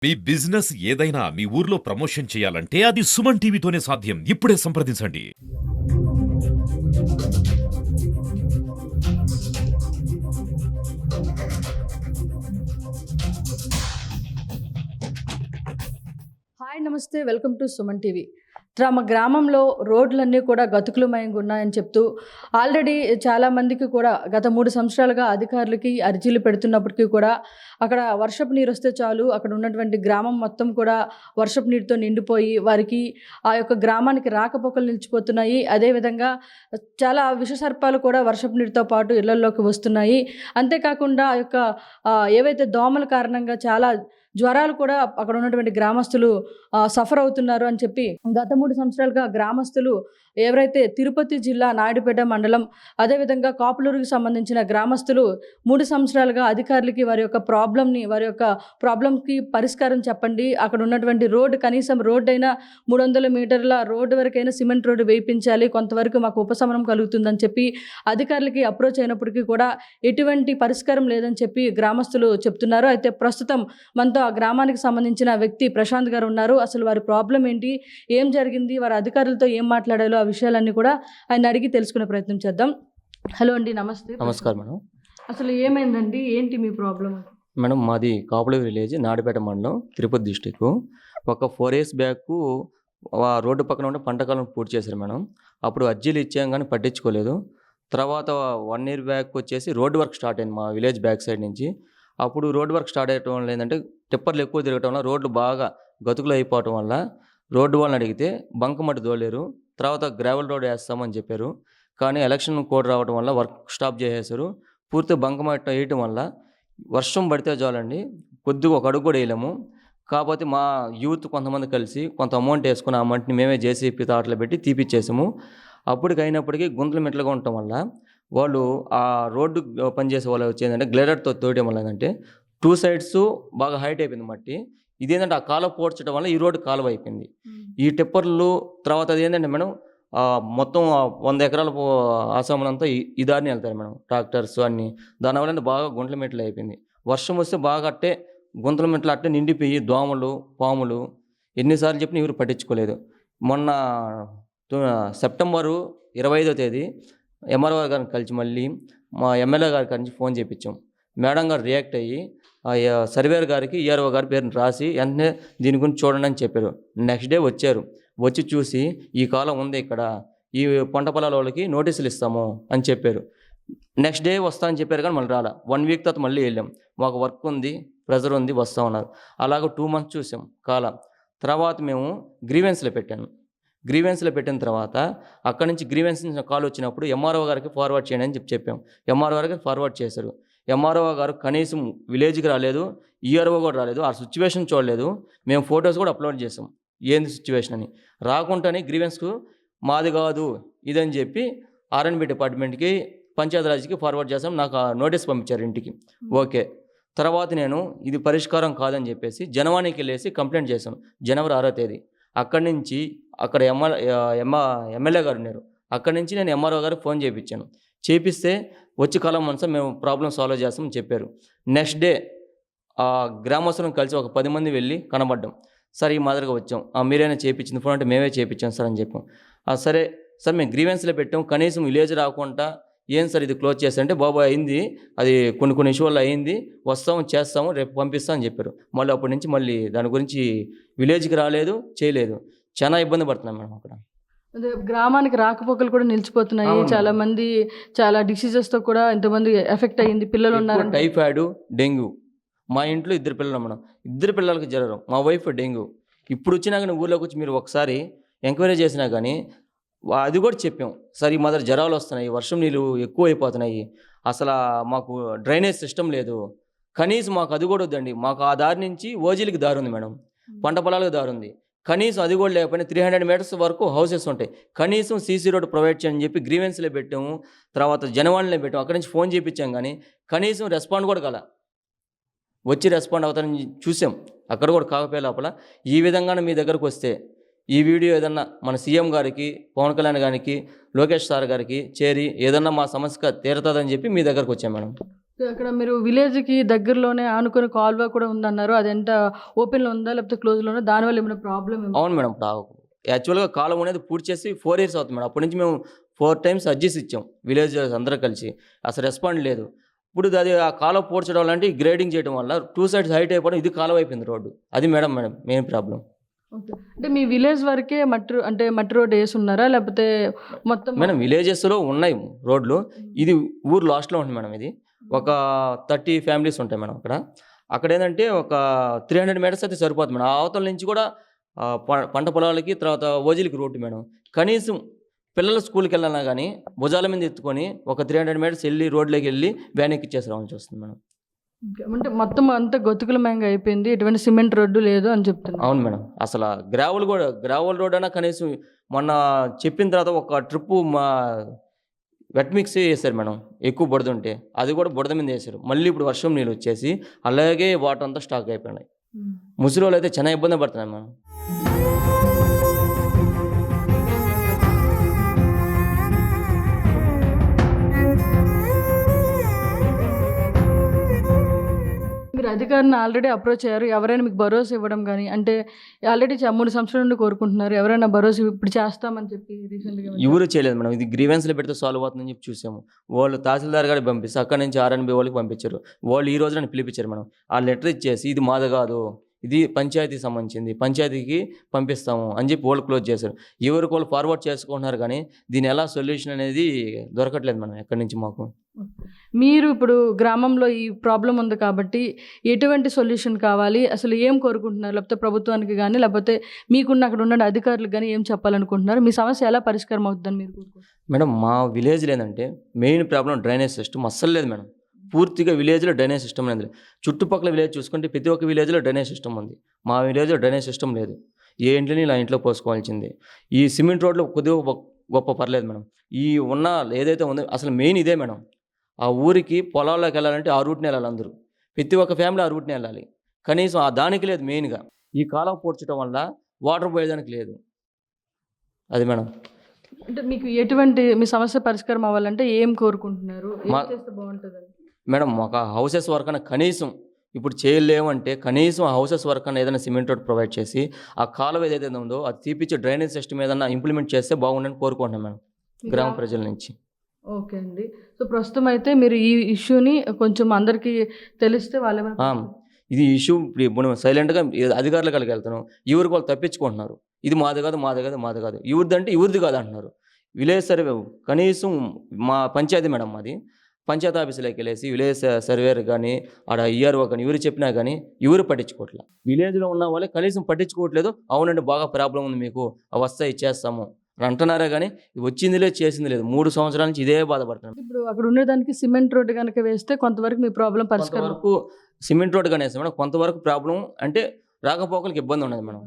మీ business ఏదైనా మీ ఊర్లో promotion చేయాలంటే అది సుమన్ టీవీతోనే సాధ్యం. ఇప్పుడే సంప్రదించండి. హాయ్ నమస్తే, వెల్కమ్ టు సుమన్ టీవీ. తమ గ్రామంలో రోడ్లన్నీ కూడా గతుకులమయంగా ఉన్నాయని చెప్తూ ఆల్రెడీ చాలామందికి కూడా గత 3 సంవత్సరాలుగా అధికారులకి అర్జీలు పెడుతున్నప్పటికీ కూడా అక్కడ వర్షపు నీరు వస్తే చాలు అక్కడ ఉన్నటువంటి గ్రామం మొత్తం కూడా వర్షపు నీరుతో నిండిపోయి వారికి ఆ యొక్క గ్రామానికి రాకపోకలు నిలిచిపోతున్నాయి. అదేవిధంగా చాలా విషసర్పాలు కూడా వర్షపు నీరుతో పాటు ఇళ్లలోకి వస్తున్నాయి. అంతేకాకుండా ఆ యొక్క ఏవైతే దోమల కారణంగా చాలా జ్వరాలు కూడా అక్కడ ఉన్నటువంటి గ్రామస్తులు సఫర్ అవుతున్నారు అని చెప్పి గత 3 సంవత్సరాలుగా గ్రామస్తులు ఎవరైతే తిరుపతి జిల్లా నాయుడుపేట మండలం అదేవిధంగా కాపులూరుకి సంబంధించిన గ్రామస్తులు 3 సంవత్సరాలుగా అధికారులకి వారి యొక్క ప్రాబ్లంకి పరిష్కారం చెప్పండి, అక్కడ ఉన్నటువంటి రోడ్డు కనీసం రోడ్డు అయినా 300 మీటర్ల రోడ్డు వరకైనా సిమెంట్ రోడ్డు వేయించాలి, కొంతవరకు మాకు ఉపశమనం కలుగుతుందని చెప్పి అధికారులకి అప్రోచ్ అయినప్పటికీ కూడా ఎటువంటి పరిష్కారం లేదని చెప్పి గ్రామస్తులు చెప్తున్నారు. అయితే ప్రస్తుతం మనతో ఆ గ్రామానికి సంబంధించిన వ్యక్తి ప్రశాంత్ గారు ఉన్నారు. అసలు వారి ప్రాబ్లం ఏంటి, ఏం జరిగింది, వారి అధికారులతో ఏం మాట్లాడాలో ఆ విషయాలన్నీ కూడా ఆయన అడిగి తెలుసుకునే ప్రయత్నం చేద్దాం. హలో అండి, నమస్తే. నమస్కారం మేడం. అసలు ఏమైందండి, ఏంటి మీ ప్రాబ్లం? మేడం మాది కాపులూరు విలేజ్, నాయుడుపేట మండలం, తిరుపతి డిస్టిక్. ఒక 4 years బ్యాక్ రోడ్డు పక్కన ఉండే పంట కాలం పూర్తి చేశారు మేడం. అప్పుడు అర్జీలు ఇచ్చాం కానీ పట్టించుకోలేదు. తర్వాత 1 year బ్యాక్ వచ్చేసి రోడ్డు వర్క్ స్టార్ట్ అయింది మా విలేజ్ బ్యాక్ సైడ్ నుంచి. అప్పుడు రోడ్డు వర్క్ స్టార్ట్ అయ్యటం వల్ల ఏంటంటే టిప్పర్లు ఎక్కువ తిరగటం వల్ల రోడ్లు బాగా గతుకులు అయిపోవటం వల్ల రోడ్డు వాళ్ళని అడిగితే బంకమట్టి దోలేరు, తర్వాత గ్రావెల్ రోడ్ వేస్తామని చెప్పారు. కానీ ఎలక్షన్ కోడ్ రావడం వల్ల వర్క్ స్టాప్ చేసేసారు. పూర్తి బంకమట్టి వేయటం వల్ల వర్షం పడితే చాలండి, కొద్దిగా ఒక అడుగు కూడా వేయలేము. కాకపోతే మా యూత్ కొంతమంది కలిసి కొంత అమౌంట్ వేసుకుని ఆ అమౌంట్ని మేమే జేసీపీ తాటలో పెట్టి తీపిచ్చేసాము. అప్పటికి అయినప్పటికీ గుంతలు మెట్లుగా ఉండటం వల్ల వాళ్ళు ఆ రోడ్డు పనిచేసే వాళ్ళు వచ్చేదంటే గ్లేడర్తో తోయడం వల్ల ఏంటంటే 2 sides బాగా హైట్ అయిపోయింది మట్టి. ఇదేంటంటే ఆ కాలువ పోడ్చడం వల్ల ఈ రోడ్డు కాలువ అయిపోయింది. ఈ టిప్పర్లు తర్వాత అది ఏంటంటే మేడం మొత్తం 100 ఎకరాల ఆసాములంతా ఈ దారిని వెళ్తారు మేడం, ట్రాక్టర్స్ అన్నీ. దానివల్ల బాగా గుంటల మెట్లు అయిపోయింది. వర్షం వస్తే బాగా అట్టే గుంతల మెట్లు అట్టే నిండిపోయి దోమలు పాములు ఎన్నిసార్లు చెప్పినా ఎవరు పట్టించుకోలేదు. మొన్న సెప్టెంబర్ 25వ తేదీ ఎంఆర్ఓ గారిని కలిసి మళ్ళీ మా ఎమ్మెల్యే గారి నుంచి ఫోన్ చేయించాం. మేడం గారు రియాక్ట్ అయ్యి సర్వేర్ గారికి ఈఆర్ఓ గారి పేరుని రాసి వెంటనే దీని గురించి చూడండి అని చెప్పారు. నెక్స్ట్ డే వచ్చారు, వచ్చి చూసి ఈ కాలం ఉంది ఇక్కడ, ఈ పంట పొలాల వాళ్ళకి నోటీసులు ఇస్తాము అని చెప్పారు. నెక్స్ట్ డే వస్తా అని చెప్పారు కానీ మళ్ళీ రాలా. 1 week తర్వాత మళ్ళీ వెళ్ళాం, మాకు వర్క్ ఉంది, ప్రెజర్ ఉంది, వస్తా ఉన్నారు. అలాగ 2 months చూసాం కాలం. తర్వాత మేము గ్రీవెన్స్లో పెట్టిన తర్వాత అక్కడి నుంచి గ్రీవెన్స్ నుంచి కాల్ వచ్చినప్పుడు ఎంఆర్ఓ గారికి ఫార్వర్డ్ చేయండి అని చెప్పాం. ఎంఆర్ఓ గారికి ఫార్వర్డ్ చేశారు. ఎంఆర్ఓ గారు కనీసం విలేజ్కి రాలేదు, ఈఆర్ఓ కూడా రాలేదు, ఆ సిచ్యువేషన్ చూడలేదు. మేము ఫొటోస్ కూడా అప్లోడ్ చేసాం ఏంది సిచ్యువేషన్ అని. రాకుండానే గ్రీవెన్స్కు మాది కాదు ఇదని చెప్పి ఆర్ఎన్బి డిపార్ట్మెంట్కి పంచాయతీరాజ్కి ఫార్వర్డ్ చేసాం. నాకు ఆ నోటీస్ పంపించారు ఇంటికి. ఓకే, తర్వాత నేను ఇది పరిష్కారం కాదని చెప్పేసి జనవాణికి వెళ్ళేసి కంప్లైంట్ చేశాం జనవరి 6వ తేదీ. అక్కడి నుంచి అక్కడ ఎమ్మెల్యే గారు ఉన్నారు, అక్కడి నుంచి నేను ఎంఆర్ఓ గారికి ఫోన్ చేపిస్తే వచ్చి కాలం మనసు మేము ప్రాబ్లం సాల్వ్ చేస్తామని చెప్పారు. నెక్స్ట్ డే ఆ గ్రామస్తులను కలిసి ఒక 10 మంది వెళ్ళి కనబడ్డాం. సార్ ఈ మాదిరిగా వచ్చాం, మీరైనా చేయించింది ఫోన్ అంటే మేమే చేయించాం సార్ అని చెప్పాం. సరే సార్ మేము గ్రీవెన్స్లో పెట్టాం, కనీసం విలేజ్ రాకుండా ఏం సార్ ఇది క్లోజ్ చేస్తారంటే బాబు అయింది, అది కొన్ని ఇష్యూ వల్ల అయింది, వస్తాము చేస్తాము రేపు పంపిస్తాం అని చెప్పారు. మళ్ళీ అప్పటి నుంచి మళ్ళీ దాని గురించి విలేజ్కి రాలేదు, చేయలేదు. చాలా ఇబ్బంది పడుతున్నాం మేడం. అక్కడ అదే గ్రామానికి రాకపోకలు కూడా నిలిచిపోతున్నాయి. చాలా మంది చాలా డిసీజెస్తో కూడా ఎంతమంది ఎఫెక్ట్ అయ్యింది, పిల్లలు ఉన్నారు. Typhoid, dengue. మా ఇంట్లో 2 పిల్లలు మేడం, 2 పిల్లలకి జ్వరం, మా వైఫ్ డెంగ్యూ. ఇప్పుడు వచ్చినా కానీ ఊళ్ళోకి వచ్చి మీరు ఒకసారి ఎంక్వైరీ చేసినా కానీ అది కూడా చెప్పాం సార్, ఈ మాదిరి జ్వరాలు వస్తున్నాయి, వర్షం నీళ్ళు ఎక్కువ అయిపోతున్నాయి, అసలు మాకు డ్రైనేజ్ సిస్టమ్ లేదు, కనీసం మాకు అది కూడా వద్దండి. మాకు ఆ దారి నుంచి ఓజీలకి దారి ఉంది మేడం, పంట పొలాలకు దారి ఉంది, కనీసం అది కూడా లేకపోయినా 300 meters వరకు హౌసెస్ ఉంటాయి, కనీసం సీసీ రోడ్ ప్రొవైడ్ చేయని చెప్పి గ్రీవెన్స్లో పెట్టాము. తర్వాత జనవాణిలో పెట్టాము, అక్కడి నుంచి ఫోన్ చేయించాం కానీ కనీసం రెస్పాండ్ కూడా కల. వచ్చి రెస్పాండ్ అవుతారని చూసాం, అక్కడ కూడా కాకపోయే లోపల ఈ విధంగానే మీ దగ్గరకు వస్తే ఈ వీడియో ఏదన్నా మన సీఎం గారికి, పవన్ కళ్యాణ్ గారికి, లోకేష్ సార్ గారికి చేరి ఏదన్నా మా సమస్య తీరుతుందని చెప్పి మీ దగ్గరకు వచ్చాం మేడం. అక్కడ మీరు విలేజ్కి దగ్గరలోనే ఆనుకుని కాల్వ కూడా ఉందన్నారు. అదెంత ఓపెన్లో ఉందా లేకపోతే క్లోజ్లోనా? దానివల్ల ఏమైనా ప్రాబ్లమ్? అవును మేడం. యాక్చువల్గా కాలం అనేది పూర్తి చేసి 4 years అవుతుంది మేడం. అప్పటి నుంచి మేము 4 times అర్జీస్ ఇచ్చాం విలేజ్ అందరూ కలిసి, అసలు రెస్పాండ్ లేదు. ఇప్పుడు అది ఆ కాలువ పూడ్చడం వల్ల గ్రేడింగ్ చేయడం వల్ల 2 sides హైట్ అయిపోవడం, ఇది కాలువ అయిపోయింది రోడ్డు. అది మేడం మెయిన్ ప్రాబ్లం. ఓకే. అంటే మీ విలేజ్ వరకే మట్టి రోడ్ వేసి ఉన్నారా లేకపోతే మొత్తం? మేడం విలేజెస్లో ఉన్నాయి రోడ్లు, ఇది ఊరు లాస్ట్లో ఉంటుంది మేడం. ఇది ఒక 30 families ఉంటాయి మేడం అక్కడ ఏంటంటే ఒక 300 meters అయితే సరిపోతుంది మేడం. ఆ అవతల నుంచి కూడా పంట పొలాలకి తర్వాత ఓజీలకి రోడ్డు మేడం. కనీసం పిల్లలు స్కూల్కి వెళ్ళాలన్నా కానీ భుజాల మీద ఎత్తుకొని ఒక 300 meters వెళ్ళి రోడ్లోకి వెళ్ళి వ్యాన్ ఎక్కిచ్చేసి రావాల్సి వస్తుంది మేడం. ఓకే. అంటే మొత్తం అంతా గతుకులమయంగా అయిపోయింది, ఎటువంటి సిమెంట్ రోడ్డు లేదు అని చెప్తున్నారు. అవును మేడం. అసలు గ్రావెల్ రోడ్ అయినా కనీసం మొన్న చెప్పిన తర్వాత ఒక ట్రిప్పు మా వెట్ మిక్స్ వేశారు మేడం, ఎక్కువ బురద ఉంటే అది కూడా బురద మీద వేశారు. మళ్ళీ ఇప్పుడు వర్షం నీళ్ళు వచ్చేసి అలాగే వాటర్ అంతా స్టాక్ అయిపోయినాయి. ముసలి వాళ్ళు అయితే చాలా ఇబ్బంది పడుతున్నాయి మేడం. మీరు అధికారిని ఆల్రెడీ అప్రోచ్ అయ్యారు. ఎవరైనా మీకు భరోసా ఇవ్వడం కానీ, అంటే ఆల్రెడీ 3 సంవత్సరాల నుండి కోరుకుంటున్నారు, ఎవరైనా భరోసా ఇప్పుడు చేస్తామని చెప్పి రీసెంట్గా? ఎవరు చేయలేదు మేడం. ఇది గ్రీవెన్స్లో పెడితే సాల్వ్ అవుతుందని చెప్పి చూసాము. వాళ్ళు తహసీల్దార్ గారికి పంపిస్తే అక్కడి నుంచి RNB వాళ్ళకి పంపించారు. వాళ్ళు ఈ రోజు నన్ను పిలిపించారు మేడం. ఆ లెటర్ ఇచ్చేసి ఇది మాది కాదు, ఇది పంచాయతీకి సంబంధించింది, పంచాయతీకి పంపిస్తాము అని చెప్పి వాళ్ళు క్లోజ్ చేశారు. ఎవరికి వాళ్ళు ఫార్వర్డ్ చేసుకుంటున్నారు కానీ దీని ఎలా సొల్యూషన్ అనేది దొరకట్లేదు మేడం ఎక్కడి నుంచి మాకు. మీరు ఇప్పుడు గ్రామంలో ఈ ప్రాబ్లం ఉంది కాబట్టి ఎటువంటి సొల్యూషన్ కావాలి, అసలు ఏం కోరుకుంటున్నారు? లేకపోతే ప్రభుత్వానికి కానీ లేకపోతే మీకున్న అక్కడ ఉన్న అధికారులకు కానీ ఏం చెప్పాలనుకుంటున్నారు? మీ సమస్య ఎలా పరిష్కారం అవుతుందని మీరు కోరుకుంటున్నారు? మేడం మా విలేజ్లో ఏంటంటే మెయిన్ ప్రాబ్లం డ్రైనేజ్ సిస్టమ్ అస్సలు లేదు మేడం. పూర్తిగా విలేజ్లో డ్రైనేజ్ సిస్టమ్ అనేది లేదు. చుట్టుపక్కల విలేజ్ చూసుకుంటే ప్రతి ఒక్క విలేజ్లో డ్రైనేజ్ సిస్టమ్ ఉంది. మా విలేజ్లో డ్రైనేజ్ సిస్టమ్ లేదు. ఏ ఇంట్లోని ఇలా ఇంట్లో పోసుకోవాల్సింది. ఈ సిమెంట్ రోడ్లు కొద్దిగా గొప్ప పర్లేదు మేడం. ఈ ఉన్న ఏదైతే ఉందో అసలు మెయిన్ ఇదే మేడం. ఆ ఊరికి పొలాల్లోకి వెళ్ళాలంటే ఆ రూట్ని వెళ్ళాలి అందరూ. ప్రతి ఒక్క ఫ్యామిలీ ఆ రూట్ని వెళ్ళాలి. కనీసం ఆ దానికి లేదు మెయిన్గా. ఈ కాలువ పూడ్చడం వల్ల వాటర్ పోయేదానికి లేదు. అది మేడం. అంటే మీకు మీ సమస్య పరిష్కారం అవ్వాలంటే ఏం కోరుకుంటున్నారు? ఏం చేస్తే బాగుంటుందని? మేడం ఒక హౌసెస్ వర్క్ అన్న కనీసం ఇప్పుడు చేయలేమంటే కనీసం ఆ హౌసెస్ వర్క్ అన్న ఏదైనా సిమెంట్ రోడ్ ప్రొవైడ్ చేసి ఆ కాలువ ఏదైతే ఉందో అది తీపిచ్చి డ్రైనేజ్ సిస్టమ్ ఏదైనా ఇంప్లిమెంట్ చేస్తే బాగుండని కోరుకుంటున్నాం మేడం గ్రామ ప్రజల నుంచి. ఓకే అండి. సో ప్రస్తుతం అయితే మీరు ఈ ఇష్యూని కొంచెం అందరికీ తెలిస్తే ఇది ఇష్యూ ఇప్పుడు సైలెంట్గా అధికారుల కలిగి వెళ్తున్నాం. ఎవరికి వాళ్ళు తప్పించుకుంటున్నారు. ఇది మాది కాదు ఎవరిదంటే ఎవరిది కాదు అంటున్నారు. విలేజ్ సర్వే కనీసం మా పంచాయతీ మేడం మాది, పంచాయతీ ఆఫీసులోకి వెళ్ళేసి విలేజ్ సర్వేర్ కానీ ఆడ ERO కానీ ఎవరు చెప్పినా కానీ ఎవరు పట్టించుకోవట్లేదు. విలేజ్లో ఉన్న వాళ్ళే కనీసం పట్టించుకోవట్లేదు. అవునండి బాగా ప్రాబ్లం ఉంది మీకు, అవి వస్తాయి ఇచ్చేస్తాము అంటున్నారే కానీ వచ్చింది లేదు చేసింది లేదు. 3 సంవత్సరాల నుంచి ఇదే బాధపడుతున్నాం. ఇప్పుడు అక్కడ ఉండేదానికి సిమెంట్ రోడ్డు కనుక వేస్తే కొంతవరకు మీ ప్రాబ్లం పరిష్కారం. వరకు సిమెంట్ రోడ్డు కానీ వేస్తాం మేడం, కొంతవరకు ప్రాబ్లం అంటే రాకపోకలకి ఇబ్బంది ఉండదు మేడం.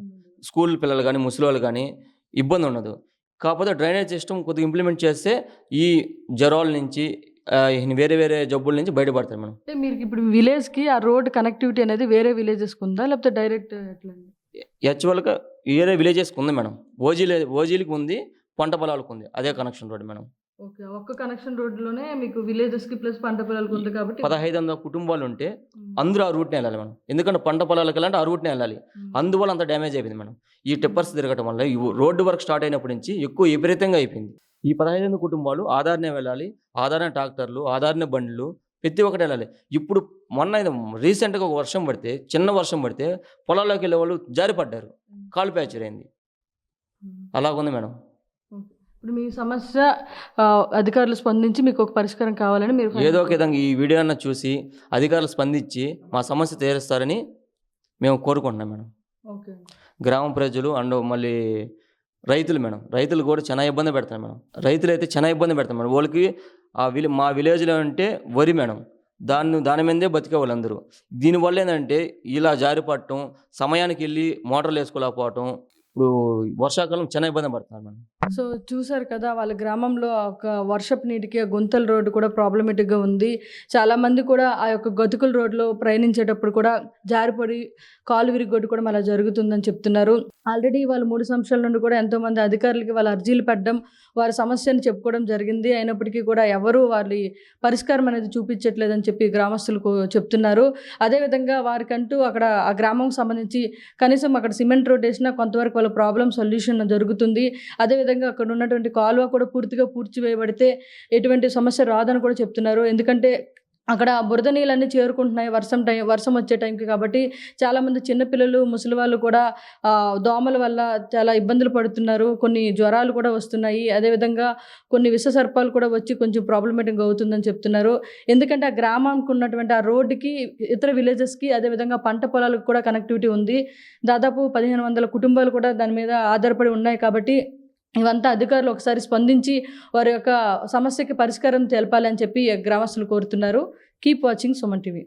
స్కూల్ పిల్లలు కానీ ముసలి వాళ్ళు కానీ ఇబ్బంది ఉండదు. కాకపోతే డ్రైనేజ్ సిస్టమ్ కొద్దిగా ఇంప్లిమెంట్ చేస్తే ఈ జ్వరాల నుంచి వేరే జబ్బుల నుంచి బయటపడతారు మేడం. అంటే మీరు ఇప్పుడు విలేజ్కి ఆ రోడ్ కనెక్టివిటీ అనేది వేరే విలేజెస్కి ఉందా లేకపోతే డైరెక్ట్ ఎట్లా? యాక్చువల్గా వేరే విలేజెస్కి ఉంది మేడం. ఓజీలకి ఉంది, పంట పొలాలకు ఉంది, అదే కనెక్షన్ రోడ్ మేడం. ఓకే. ఒక్క కనెక్షన్ రోడ్లోనే మీకు విలేజెస్కి ప్లస్ పంట పొలాలకు ఉంది కాబట్టి 1500 కుటుంబాలు ఉంటే అందరూ ఆ రూట్ని వెళ్ళాలి మేడం. ఎందుకంటే పంట పొలాలకు వెళ్ళాలంటే ఆ రూట్ని వెళ్ళాలి. అందువల్ల అంత డ్యామేజ్ అయిపోయింది మేడం. ఈ టిప్పర్స్ తిరగటం వల్ల ఈ రోడ్డు వర్క్ స్టార్ట్ అయినప్పటి నుంచి ఎక్కువ విపరీతంగా అయిపోయింది. ఈ 1500 కుటుంబాలు ఆధారనే వెళ్ళాలి, ఆధారనే ట్రాక్టర్లు, ఆధారనే బండ్లు ప్రతి ఒక్కటి వెళ్ళాలి. ఇప్పుడు మొన్న రీసెంట్గా ఒక వర్షం పడితే, చిన్న వర్షం పడితే పొలాల్లోకి వెళ్ళే వాళ్ళు జారిపడ్డారు, కాలు ప్యాచర్ అయింది. అలాగుంది మేడం. ఇప్పుడు మీ సమస్య అధికారులు స్పందించి మీకు ఒక పరిష్కారం కావాలని మీరు ఏదో ఒక విధంగా ఈ వీడియో అన్న చూసి అధికారులు స్పందించి మా సమస్య తీరుస్తారని మేము కోరుకుంటున్నాం మేడం. ఓకే. గ్రామ ప్రజలు అండ్ మళ్ళీ రైతులు మేడం, రైతులు కూడా చాలా ఇబ్బంది పెడతారు మేడం. రైతులు అయితే చాలా ఇబ్బంది పెడతారు మేడం. వాళ్ళకి మా విలేజ్లో అంటే వరి మేడం, దాని మీదే బతికే వాళ్ళందరూ. దీనివల్ల ఏంటంటే ఇలా జారిపడటం, సమయానికి వెళ్ళి మోటార్లు వేసుకోలేకపోవటం, ఇప్పుడు వర్షాకాలం చాలా ఇబ్బంది పడుతున్నారు మేడం. సో చూసారు కదా, వాళ్ళ గ్రామంలో ఒక వర్షపు నీటికి ఆ గుంతల రోడ్డు కూడా ప్రాబ్లమేటిక్గా ఉంది. చాలామంది కూడా ఆ యొక్క గతుకుల రోడ్లో ప్రయాణించేటప్పుడు కూడా జారిపడి కాలు విరిగొట్టు కూడా అలా జరుగుతుందని చెప్తున్నారు. ఆల్రెడీ వాళ్ళు 3 సంవత్సరాల నుండి కూడా ఎంతోమంది అధికారులకి వాళ్ళ అర్జీలు పెట్టడం, వారి సమస్యను చెప్పుకోవడం జరిగింది. అయినప్పటికీ కూడా ఎవరు వాళ్ళ పరిష్కారం అనేది చూపించట్లేదని చెప్పి గ్రామస్తులకు చెప్తున్నారు. అదేవిధంగా వారికంటూ అక్కడ ఆ గ్రామం సంబంధించి కనీసం అక్కడ సిమెంట్ రోడ్ వేసినా కొంతవరకు వాళ్ళ ప్రాబ్లం సొల్యూషన్ జరుగుతుంది. అదేవిధంగా అక్కడ ఉన్నటువంటి కాలువ కూడా పూర్తిగా పూడ్చివేయబడితే ఎటువంటి సమస్య రాదని కూడా చెప్తున్నారు. ఎందుకంటే అక్కడ బురద నీళ్ళన్నీ చేరుకుంటున్నాయి వర్షం వచ్చే టైంకి. కాబట్టి చాలామంది చిన్నపిల్లలు, ముసలి వాళ్ళు కూడా దోమల వల్ల చాలా ఇబ్బందులు పడుతున్నారు. కొన్ని జ్వరాలు కూడా వస్తున్నాయి. అదేవిధంగా కొన్ని విష సర్పాలు కూడా వచ్చి కొంచెం ప్రాబ్లమేటిక్గా అవుతుందని చెప్తున్నారు. ఎందుకంటే ఆ గ్రామానికి ఉన్నటువంటి ఆ రోడ్డుకి ఇతర విలేజెస్కి, అదేవిధంగా పంట పొలాలకు కూడా కనెక్టివిటీ ఉంది. దాదాపు 1500 కుటుంబాలు కూడా దాని మీద ఆధారపడి ఉన్నాయి. కాబట్టి ఇవంతా అధికారులు ఒకసారి స్పందించి వారి యొక్క సమస్యకి పరిష్కారం తెలపాలని చెప్పి గ్రామస్తులు కోరుతున్నారు. Keep watching Suman TV.